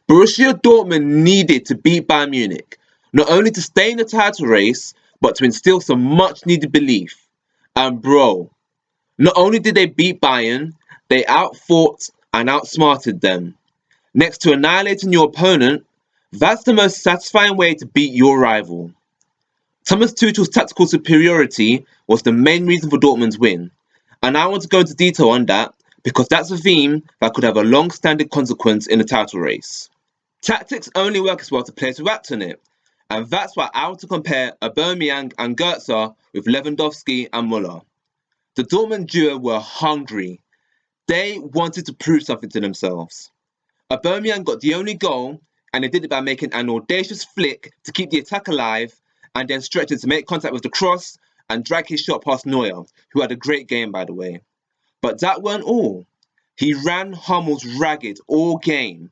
Borussia Dortmund needed to beat Bayern Munich, not only to stay in the title race, but to instill some much needed belief. And bro, not only did they beat Bayern, they outfought and outsmarted them. Next to annihilating your opponent, that's the most satisfying way to beat your rival. Thomas Tuchel's tactical superiority was the main reason for Dortmund's win, and I want to go into detail on that because that's a theme that could have a long-standing consequence in the title race. Tactics only work as well as players who act on it, and that's why I want to compare Aubameyang and Goetze with Lewandowski and Müller. The Dortmund duo were hungry. They wanted to prove something to themselves. Aubameyang got the only goal, and they did it by making an audacious flick to keep the attack alive, and then stretching to make contact with the cross and drag his shot past Neuer, who had a great game by the way. But that weren't all. He ran Hummels ragged all game.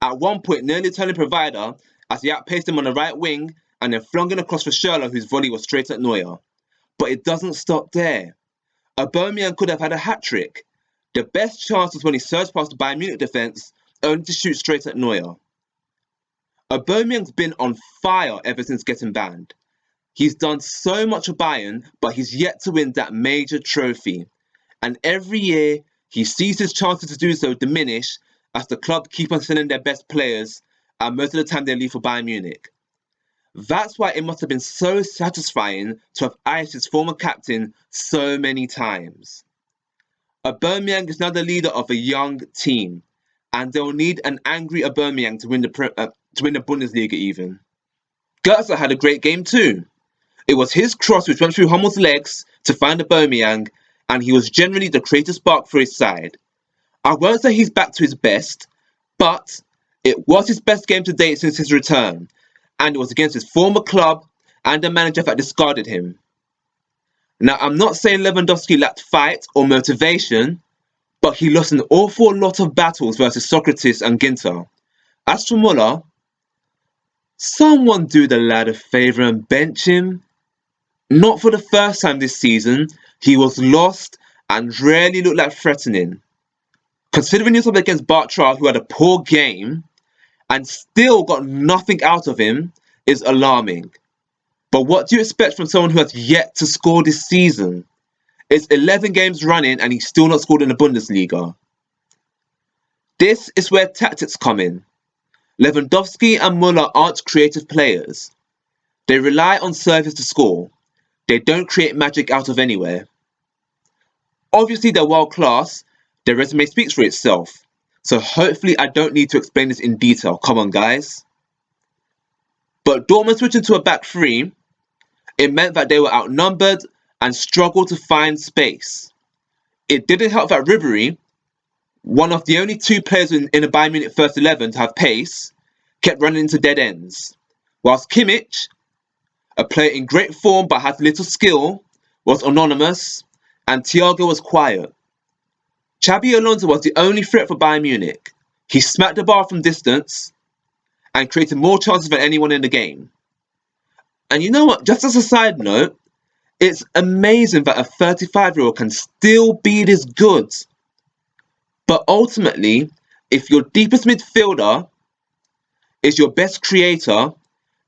At one point nearly turning provider as he outpaced him on the right wing and then flung in across for Schürrle, whose volley was straight at Neuer. But it doesn't stop there. Aubameyang could have had a hat-trick. The best chance was when he surged past the Bayern Munich defence, only to shoot straight at Neuer. Aubameyang's been on fire ever since getting banned. He's done so much for Bayern, but he's yet to win that major trophy. And every year, he sees his chances to do so diminish as the club keep on sending their best players, and most of the time they leave for Bayern Munich. That's why it must have been so satisfying to have iced his former captain so many times. Aubameyang is now the leader of a young team, and they'll need an angry Aubameyang to win the Bundesliga even. Goetze had a great game too. It was his cross which went through Hummels' legs to find Aubameyang, and he was generally the creative spark for his side. I won't say he's back to his best, but it was his best game to date since his return, and it was against his former club and the manager that discarded him. Now, I'm not saying Lewandowski lacked fight or motivation, but he lost an awful lot of battles versus Socrates and Ginter. As for Müller, someone do the lad a favour and bench him. Not for the first time this season, he was lost and rarely looked like threatening. Considering he was up against Bartra, who had a poor game, and still got nothing out of him, is alarming. But what do you expect from someone who has yet to score this season? It's 11 games running and he's still not scored in the Bundesliga. This is where tactics come in. Lewandowski and Müller aren't creative players. They rely on service to score. They don't create magic out of anywhere. Obviously they're world class. Their resume speaks for itself. So hopefully I don't need to explain this in detail. Come on, guys. But Dortmund switching to a back three, it meant that they were outnumbered and struggled to find space. It didn't help that Ribery, one of the only two players in the Bayern Munich first 11 to have pace, kept running into dead ends. Whilst Kimmich, a player in great form but had little skill, was anonymous, and Thiago was quiet. Xabi Alonso was the only threat for Bayern Munich. He smacked the bar from distance and created more chances than anyone in the game. And you know what, just as a side note, it's amazing that a 35-year-old can still be this good. But ultimately, if your deepest midfielder is your best creator,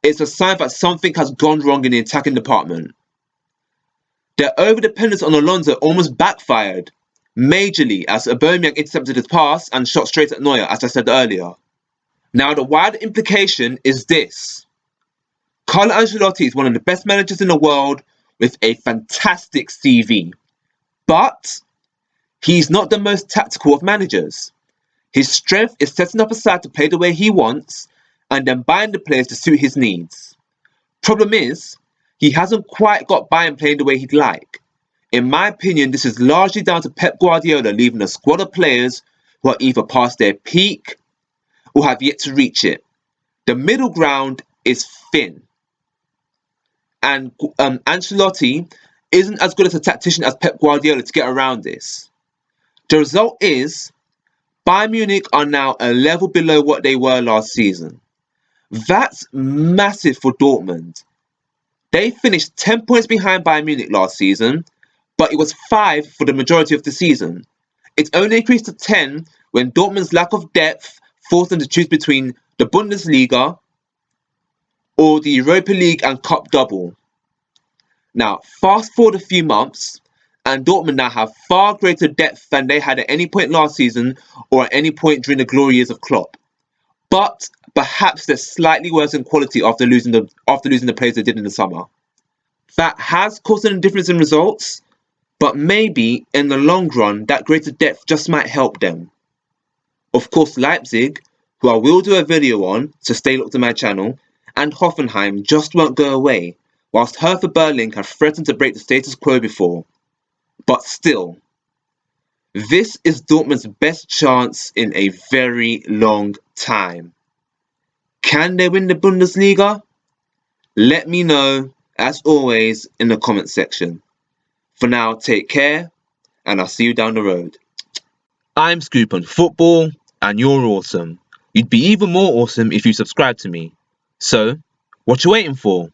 it's a sign that something has gone wrong in the attacking department. Their over-dependence on Alonso almost backfired majorly as Aubameyang intercepted his pass and shot straight at Neuer, as I said earlier. Now, the wider implication is this. Carlo Ancelotti is one of the best managers in the world with a fantastic CV. But he's not the most tactical of managers. His strength is setting up a side to play the way he wants and then buying the players to suit his needs. Problem is, he hasn't quite got Bayern playing the way he'd like. In my opinion, this is largely down to Pep Guardiola leaving a squad of players who are either past their peak or have yet to reach it. The middle ground is thin. And Ancelotti isn't as good as a tactician as Pep Guardiola to get around this. The result is, Bayern Munich are now a level below what they were last season. That's massive for Dortmund. They finished 10 points behind Bayern Munich last season, but it was 5 for the majority of the season. It only increased to 10 when Dortmund's lack of depth forced them to choose between the Bundesliga, or the Europa League and Cup double? Now, fast forward a few months, and Dortmund now have far greater depth than they had at any point last season or at any point during the glory years of Klopp. But perhaps they're slightly worse in quality after losing the players they did in the summer. That has caused a difference in results, but maybe in the long run that greater depth just might help them. Of course, Leipzig, who I will do a video on, so stay locked to my channel, and Hoffenheim just won't go away, whilst Hertha Berlin have threatened to break the status quo before. But still, this is Dortmund's best chance in a very long time. Can they win the Bundesliga? Let me know, as always, in the comment section. For now, take care, and I'll see you down the road. I'm Scuppered Football, and you're awesome. You'd be even more awesome if you subscribe to me. So, what you waiting for?